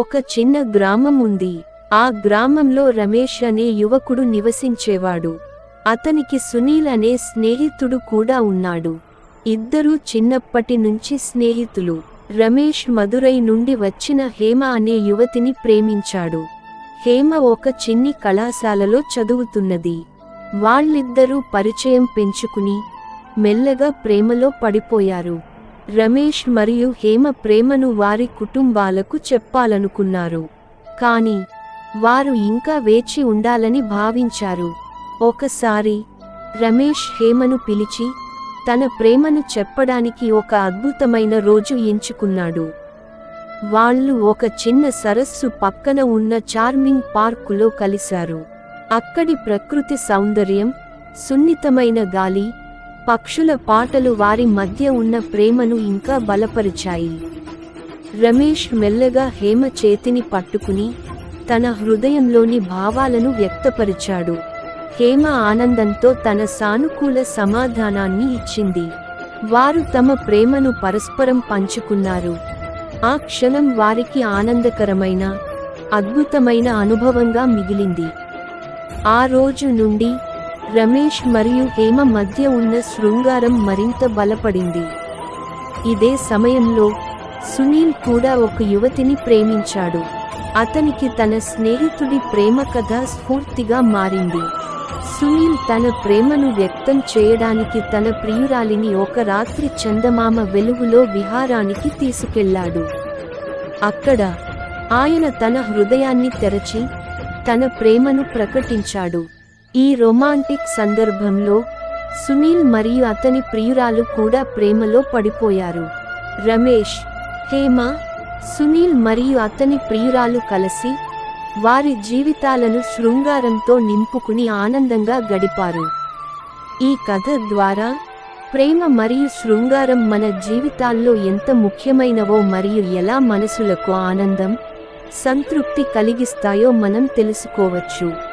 ఒక చిన్న గ్రామం ఉంది. ఆ గ్రామంలో రమేష్ అనే యువకుడు నివసించేవాడు. అతనికి సునీల్ అనే స్నేహితుడు కూడా ఉన్నాడు. ఇద్దరూ చిన్నప్పటి నుంచి స్నేహితులు. రమేష్ మదురై నుండి వచ్చిన హేమ అనే యువతిని ప్రేమించాడు. హేమ ఒక చిన్ని కళాశాలలో చదువుతున్నది. వాళ్ళిద్దరూ పరిచయం పెంచుకుని మెల్లగా ప్రేమలో పడిపోయారు. రమేష్ మరియు హేమ ప్రేమను వారి కుటుంబాలకు చెప్పాలనుకున్నారు. కానీ వారు ఇంకా వేచి ఉండాలని భావించారు. ఒకసారి రమేష్ హేమను పిలిచి తన ప్రేమను చెప్పడానికి ఒక అద్భుతమైన రోజు ఎంచుకున్నాడు. వాళ్ళు ఒక చిన్న సరస్సు పక్కన ఉన్న చార్మింగ్ పార్కులో కలిశారు. అక్కడి ప్రకృతి సౌందర్యం, సున్నితమైన గాలి, పక్షుల పాటలు వారి మధ్య ఉన్న ప్రేమను ఇంకా బలపరిచాయి. రమేష్ మెల్లగా హేమ చేతిని పట్టుకుని తన హృదయంలోని భావాలను వ్యక్తపరిచాడు. హేమ ఆనందంతో తన సానుకూల సమాధానాన్ని ఇచ్చింది. వారు తమ ప్రేమను పరస్పరం పంచుకున్నారు. ఆ క్షణం వారికి ఆనందకరమైన, అద్భుతమైన అనుభవంగా మిగిలింది. ఆ రోజు నుండి రమేష్ మరియు హేమ మధ్య ఉన్న శృంగారం మరింత బలపడింది. ఇదే సమయంలో సునీల్ కూడా ఒక యువతిని ప్రేమించాడు. అతనికి తన స్నేహితుడి ప్రేమ కథ స్ఫూర్తిగా మారింది. సునీల్ తన ప్రేమను వ్యక్తం చేయడానికి తన ప్రియురాలిని ఒక రాత్రి చందమామ వెలుగులో విహారానికి తీసుకెళ్లాడు. అక్కడ ఆయన తన హృదయాన్ని తెరచి తన ప్రేమను ప్రకటించాడు. ఈ రొమాంటిక్ సందర్భంలో సునీల్ మరియు అతని ప్రియురాలు కూడా ప్రేమలో పడిపోయారు. రమేష్, హేమ, సునీల్ మరియు అతని ప్రియురాలు కలిసి వారి జీవితాలను శృంగారంతో నింపుకుని ఆనందంగా గడిపారు. ఈ కథ ద్వారా ప్రేమ మరియు శృంగారం మన జీవితాల్లో ఎంత ముఖ్యమైనవో మరియు ఎలా మనసులకు ఆనందం, సంతృప్తి కలిగిస్తాయో మనం తెలుసుకోవచ్చు.